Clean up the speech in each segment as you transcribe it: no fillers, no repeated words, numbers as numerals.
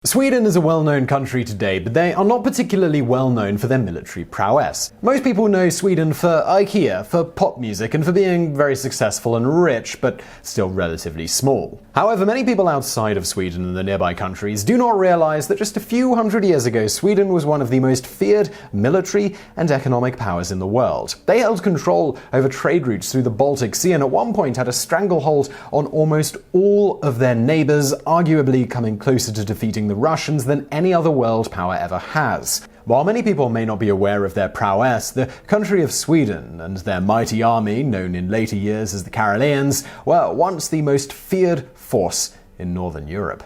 Sweden is a well-known country today, but they are not particularly well-known for their military prowess. Most people know Sweden for Ikea, for pop music, and for being very successful and rich, but still relatively small. However, many people outside of Sweden and the nearby countries do not realize that just a few hundred years ago, Sweden was one of the most feared military and economic powers in the world. They held control over trade routes through the Baltic Sea and at one point had a stranglehold on almost all of their neighbors, arguably coming closer to defeating the Russians than any other world power ever has. While many people may not be aware of their prowess, the country of Sweden and their mighty army, known in later years as the Karelians, were once the most feared force in Northern Europe.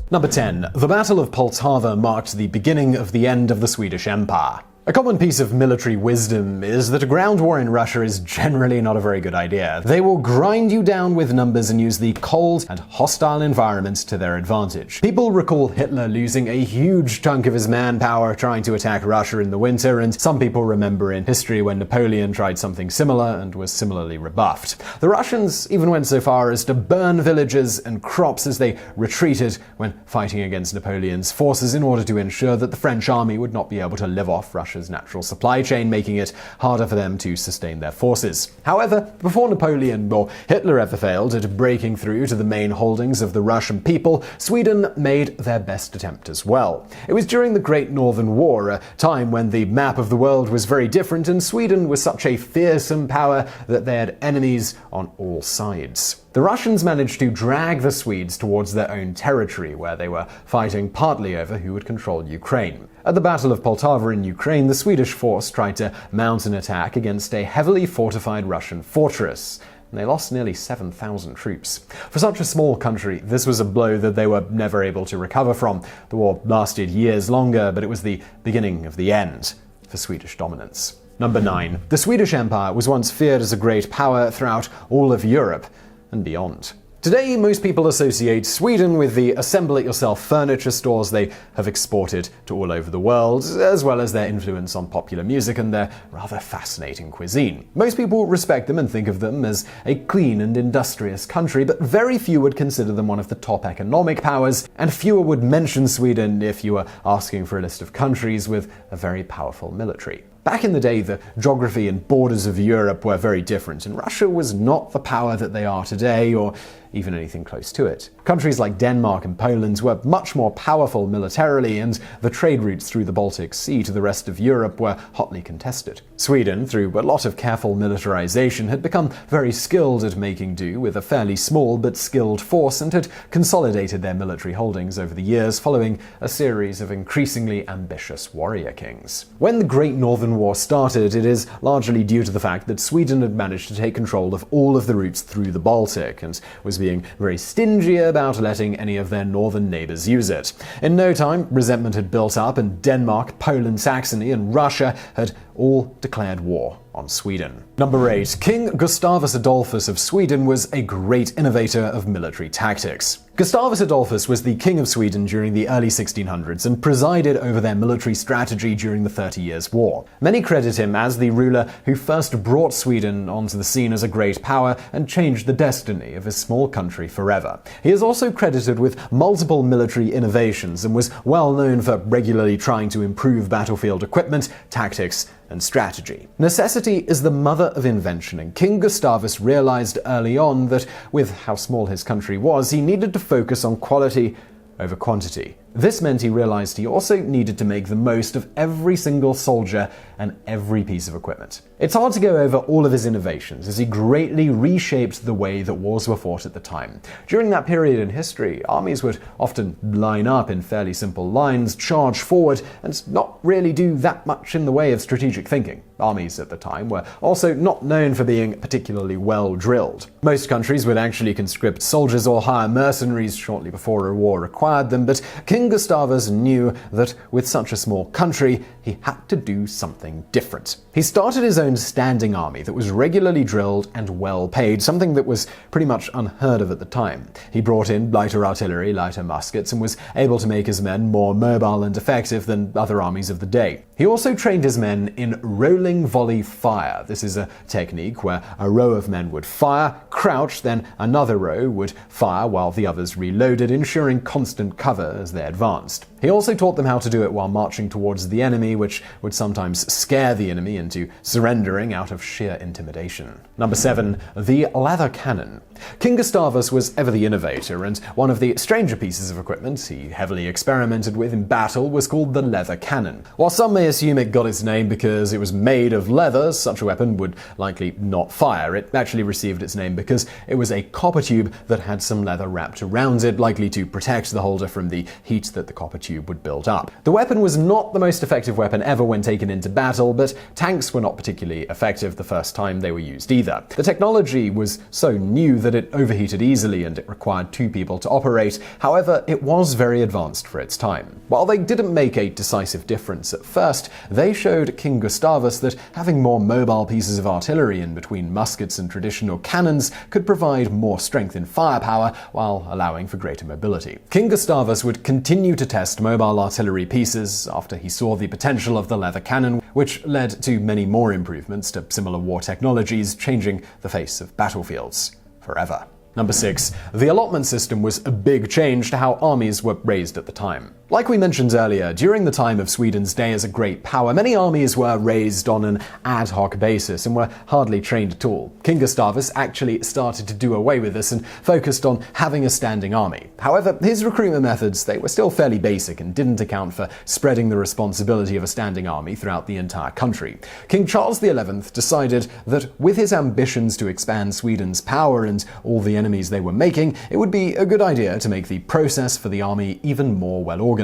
Number 10. The Battle of Poltava marked the beginning of the end of the Swedish Empire. A common piece of military wisdom is that a ground war in Russia is generally not a very good idea. They will grind you down with numbers and use the cold and hostile environment to their advantage. People recall Hitler losing a huge chunk of his manpower trying to attack Russia in the winter, and some people remember in history when Napoleon tried something similar and was similarly rebuffed. The Russians even went so far as to burn villages and crops as they retreated when fighting against Napoleon's forces in order to ensure that the French army would not be able to live off Russia's natural supply chain, making it harder for them to sustain their forces. However, before Napoleon or Hitler ever failed at breaking through to the main holdings of the Russian people, Sweden made their best attempt as well. It was during the Great Northern War, a time when the map of the world was very different and Sweden was such a fearsome power that they had enemies on all sides. The Russians managed to drag the Swedes towards their own territory, where they were fighting partly over who would control Ukraine. At the Battle of Poltava in Ukraine, the Swedish force tried to mount an attack against a heavily fortified Russian fortress, and they lost nearly 7,000 troops. For such a small country, this was a blow that they were never able to recover from. The war lasted years longer, but it was the beginning of the end for Swedish dominance. Number 9. The Swedish Empire was once feared as a great power throughout all of Europe and beyond. Today, most people associate Sweden with the assemble-it-yourself furniture stores they have exported to all over the world, as well as their influence on popular music and their rather fascinating cuisine. Most people respect them and think of them as a clean and industrious country, but very few would consider them one of the top economic powers, and fewer would mention Sweden if you were asking for a list of countries with a very powerful military. Back in the day, the geography and borders of Europe were very different, and Russia was not the power that they are today, or even anything close to it. Countries like Denmark and Poland were much more powerful militarily, and the trade routes through the Baltic Sea to the rest of Europe were hotly contested. Sweden, through a lot of careful militarization, had become very skilled at making do with a fairly small but skilled force and had consolidated their military holdings over the years following a series of increasingly ambitious warrior kings. When the Great Northern War started, it is largely due to the fact that Sweden had managed to take control of all of the routes through the Baltic and was being very stingy about letting any of their northern neighbors use it. In no time, resentment had built up and Denmark, Poland, Saxony, and Russia had all declared war on Sweden. Number 8. King Gustavus Adolphus of Sweden was a great innovator of military tactics. Gustavus Adolphus was the king of Sweden during the early 1600s and presided over their military strategy during the 30 Years' War. Many credit him as the ruler who first brought Sweden onto the scene as a great power and changed the destiny of his small country forever. He is also credited with multiple military innovations and was well known for regularly trying to improve battlefield equipment, tactics, and strategy. Necessity is the mother of invention, and King Gustavus realized early on that, with how small his country was, he needed to focus on quality over quantity. This meant he realized he also needed to make the most of every single soldier and every piece of equipment. It's hard to go over all of his innovations, as he greatly reshaped the way that wars were fought at the time. During that period in history, armies would often line up in fairly simple lines, charge forward, and not really do that much in the way of strategic thinking. Armies at the time were also not known for being particularly well drilled. Most countries would actually conscript soldiers or hire mercenaries shortly before a war required them, but King Gustavus knew that with such a small country, he he had to do something different. He started his own standing army that was regularly drilled and well paid, something that was pretty much unheard of at the time. He brought in lighter artillery, lighter muskets, and was able to make his men more mobile and effective than other armies of the day. He also trained his men in rolling volley fire. This is a technique where a row of men would fire, crouch, then another row would fire while the others reloaded, ensuring constant cover as they advanced. He also taught them how to do it while marching towards the enemy, which would sometimes scare the enemy into surrendering out of sheer intimidation. Number 7. The leather cannon. King Gustavus was ever the innovator, and one of the stranger pieces of equipment he heavily experimented with in battle was called the leather cannon. While some may assume it got its name because it was made of leather, such a weapon would likely not fire. It actually received its name because it was a copper tube that had some leather wrapped around it, likely to protect the holder from the heat that the copper tube would build up. The weapon was not the most effective weapon ever when taken into battle, but tanks were not particularly effective the first time they were used either. The technology was so new that it overheated easily and it required 2 people to operate. However, it was very advanced for its time. While they didn't make a decisive difference at first, they showed King Gustavus that having more mobile pieces of artillery in between muskets and traditional cannons could provide more strength in firepower while allowing for greater mobility. King Gustavus would continue to test mobile artillery pieces after he saw the potential of the leather cannon, which led to many more improvements to similar war technologies, changing the face of battlefields forever. Number 6. The allotment system was a big change to how armies were raised at the time. Like we mentioned earlier, during the time of Sweden's day as a great power, many armies were raised on an ad hoc basis and were hardly trained at all. King Gustavus actually started to do away with this and focused on having a standing army. However, his recruitment methods, they were still fairly basic and didn't account for spreading the responsibility of a standing army throughout the entire country. King Charles XI decided that with his ambitions to expand Sweden's power and all the enemies they were making, it would be a good idea to make the process for the army even more well organized.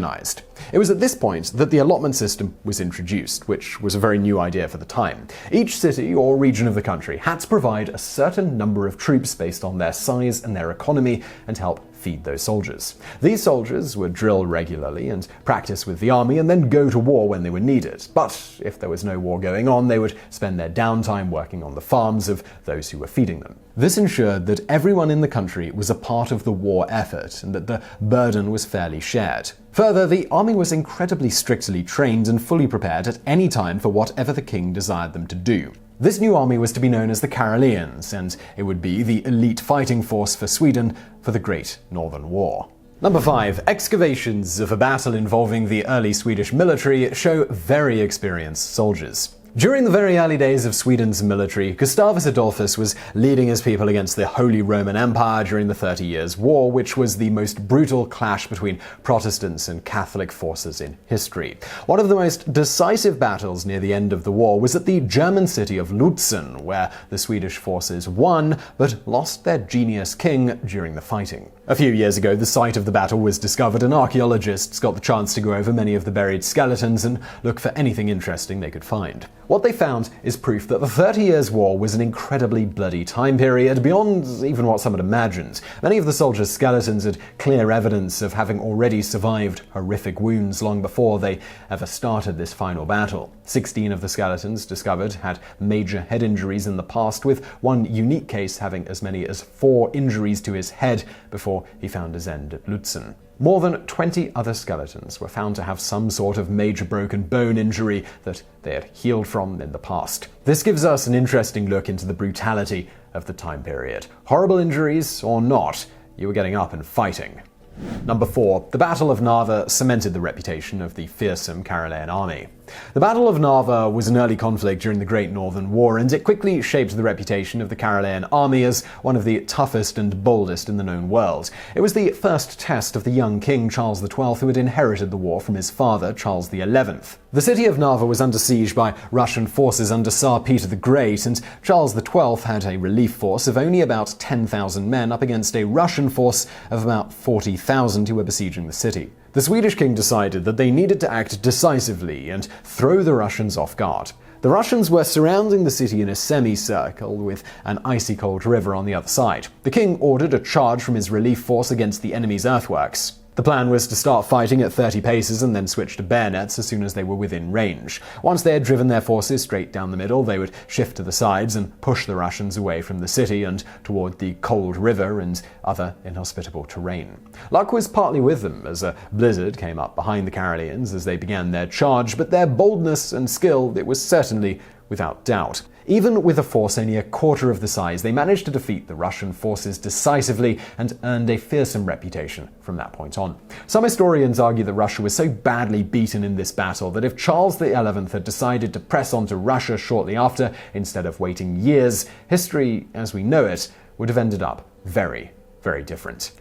It was at this point that the allotment system was introduced, which was a very new idea for the time. Each city or region of the country had to provide a certain number of troops based on their size and their economy and help feed those soldiers. These soldiers would drill regularly and practice with the army and then go to war when they were needed. But if there was no war going on, they would spend their downtime working on the farms of those who were feeding them. This ensured that everyone in the country was a part of the war effort and that the burden was fairly shared. Further, the army was incredibly strictly trained and fully prepared at any time for whatever the king desired them to do. This new army was to be known as the Karelians, and it would be the elite fighting force for Sweden for the Great Northern War. Number 5. Excavations of a battle involving the early Swedish military show very experienced soldiers. During the very early days of Sweden's military, Gustavus Adolphus was leading his people against the Holy Roman Empire during the 30 Years' War, which was the most brutal clash between Protestants and Catholic forces in history. One of the most decisive battles near the end of the war was at the German city of Lutzen, where the Swedish forces won, but lost their genius king during the fighting. A few years ago, the site of the battle was discovered, and archaeologists got the chance to go over many of the buried skeletons and look for anything interesting they could find. What they found is proof that the 30 Years' War was an incredibly bloody time period, beyond even what some had imagined. Many of the soldiers' skeletons had clear evidence of having already survived horrific wounds long before they ever started this final battle. 16 of the skeletons discovered had major head injuries in the past, with one unique case having as many as 4 injuries to his head before he found his end at Lutzen. More than 20 other skeletons were found to have some sort of major broken bone injury that they had healed from in the past. This gives us an interesting look into the brutality of the time period. Horrible injuries or not, you were getting up and fighting. Number 4. The Battle of Narva cemented the reputation of the fearsome Karelian army. The Battle of Narva was an early conflict during the Great Northern War, and it quickly shaped the reputation of the Karelian army as one of the toughest and boldest in the known world. It was the first test of the young king Charles XII, who had inherited the war from his father, Charles XI. The city of Narva was under siege by Russian forces under Tsar Peter the Great, and Charles XII had a relief force of only about 10,000 men up against a Russian force of about 40,000 who were besieging the city. The Swedish king decided that they needed to act decisively and throw the Russians off guard. The Russians were surrounding the city in a semicircle with an icy cold river on the other side. The king ordered a charge from his relief force against the enemy's earthworks. The plan was to start fighting at 30 paces and then switch to bayonets as soon as they were within range. Once they had driven their forces straight down the middle, they would shift to the sides and push the Russians away from the city and toward the cold river and other inhospitable terrain. Luck was partly with them, as a blizzard came up behind the Karelians as they began their charge, but their boldness and skill, it was certainly without doubt. Even with a force only a quarter of the size, they managed to defeat the Russian forces decisively and earned a fearsome reputation from that point on. Some historians argue that Russia was so badly beaten in this battle that if Charles XI had decided to press on to Russia shortly after, instead of waiting years, history as we know it would have ended up very different.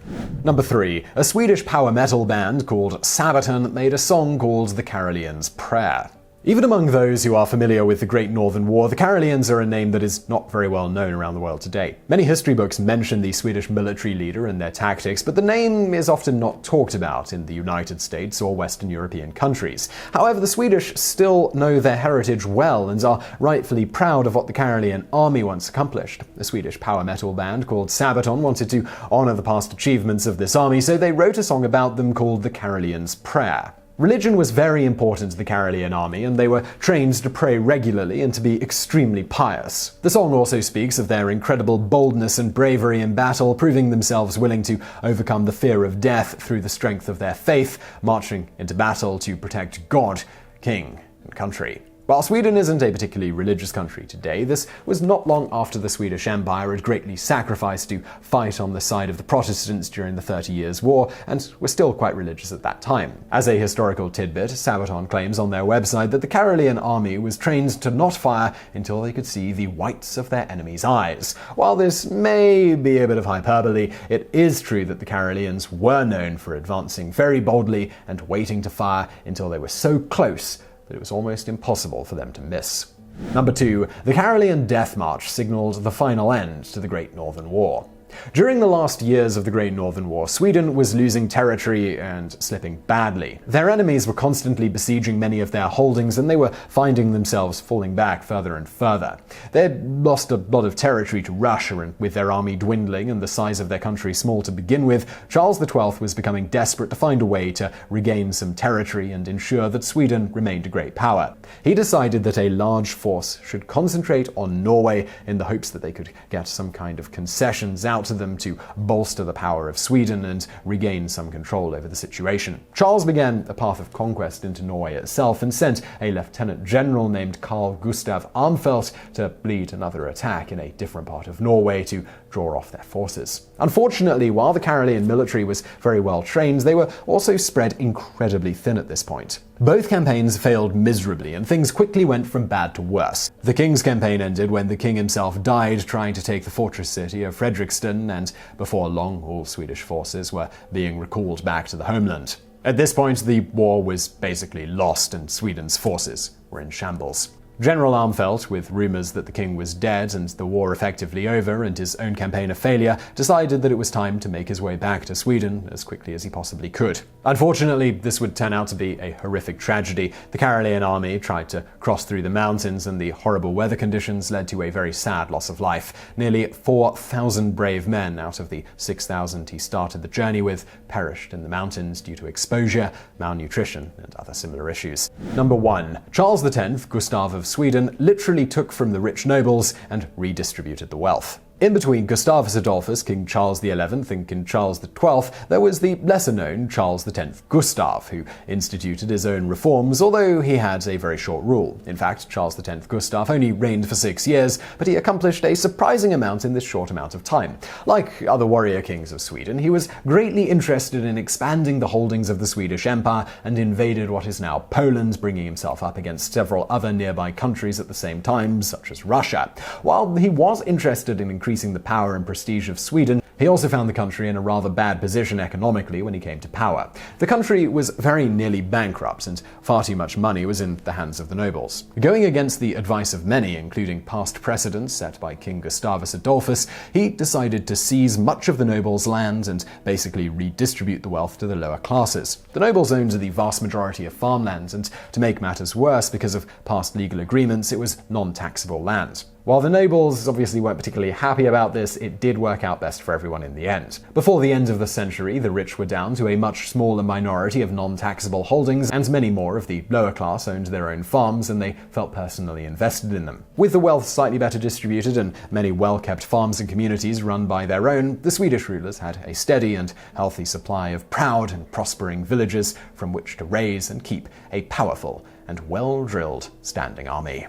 Number 3. A Swedish power metal band called Sabaton made a song called The Karelians' Prayer. Even among those who are familiar with the Great Northern War, the Karelians are a name that is not very well known around the world today. Many history books mention the Swedish military leader and their tactics, but the name is often not talked about in the United States or Western European countries. However, the Swedish still know their heritage well and are rightfully proud of what the Karelian army once accomplished. The Swedish power metal band called Sabaton wanted to honor the past achievements of this army, so they wrote a song about them called The Karelians' Prayer. Religion was very important to the Karelian army, and they were trained to pray regularly and to be extremely pious. The song also speaks of their incredible boldness and bravery in battle, proving themselves willing to overcome the fear of death through the strength of their faith, marching into battle to protect God, king, and country. While Sweden isn't a particularly religious country today, this was not long after the Swedish Empire had greatly sacrificed to fight on the side of the Protestants during the 30 Years' War, and were still quite religious at that time. As a historical tidbit, Sabaton claims on their website that the Karelian army was trained to not fire until they could see the whites of their enemies' eyes. While this may be a bit of hyperbole, it is true that the Karelians were known for advancing very boldly and waiting to fire until they were so close that it was almost impossible for them to miss. Number 2. The Karelian Death March signaled the final end to the Great Northern War. During the last years of the Great Northern War, Sweden was losing territory and slipping badly. Their enemies were constantly besieging many of their holdings, and they were finding themselves falling back further and further. They had lost a lot of territory to Russia, and with their army dwindling and the size of their country small to begin with, Charles XII was becoming desperate to find a way to regain some territory and ensure that Sweden remained a great power. He decided that a large force should concentrate on Norway in the hopes that they could get some kind of concessions out to them to bolster the power of Sweden and regain some control over the situation. Charles began a path of conquest into Norway itself and sent a lieutenant general named Carl Gustav Armfelt to lead another attack in a different part of Norway to draw off their forces. Unfortunately, while the Karelian military was very well trained, they were also spread incredibly thin at this point. Both campaigns failed miserably, and things quickly went from bad to worse. The king's campaign ended when the king himself died trying to take the fortress city of Fredrikstad, and before long all Swedish forces were being recalled back to the homeland. At this point, the war was basically lost and Sweden's forces were in shambles. General Armfelt, with rumors that the king was dead and the war effectively over and his own campaign a failure, decided that it was time to make his way back to Sweden as quickly as he possibly could. Unfortunately, this would turn out to be a horrific tragedy. The Karelian army tried to cross through the mountains, and the horrible weather conditions led to a very sad loss of life. Nearly 4,000 brave men out of the 6,000 he started the journey with perished in the mountains due to exposure, malnutrition, and other similar issues. Number 1. Charles X, Gustav of Sweden, literally took from the rich nobles and redistributed the wealth. In between Gustavus Adolphus, King Charles XI, and King Charles XII, there was the lesser-known Charles X Gustav, who instituted his own reforms, although he had a very short rule. In fact, Charles X Gustav only reigned for 6 years, but he accomplished a surprising amount in this short amount of time. Like other warrior kings of Sweden, he was greatly interested in expanding the holdings of the Swedish Empire and invaded what is now Poland, bringing himself up against several other nearby countries at the same time, such as Russia. While he was interested in increasing the power and prestige of Sweden, he also found the country in a rather bad position economically when he came to power. The country was very nearly bankrupt, and far too much money was in the hands of the nobles. Going against the advice of many, including past precedents set by King Gustavus Adolphus, he decided to seize much of the nobles' land and basically redistribute the wealth to the lower classes. The nobles owned the vast majority of farmland, and to make matters worse, because of past legal agreements, it was non-taxable land. While the nobles obviously weren't particularly happy about this, it did work out best for everyone in the end. Before the end of the century, the rich were down to a much smaller minority of non-taxable holdings, and many more of the lower class owned their own farms and they felt personally invested in them. With the wealth slightly better distributed and many well-kept farms and communities run by their own, the Swedish rulers had a steady and healthy supply of proud and prospering villages from which to raise and keep a powerful and well-drilled standing army.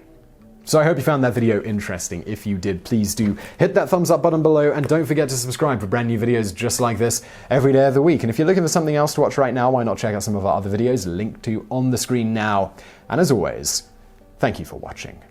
So I hope you found that video interesting. If you did, please do hit that thumbs up button below and don't forget to subscribe for brand new videos just like this every day of the week. And if you're looking for something else to watch right now, why not check out some of our other videos linked to on the screen now. And as always, thank you for watching.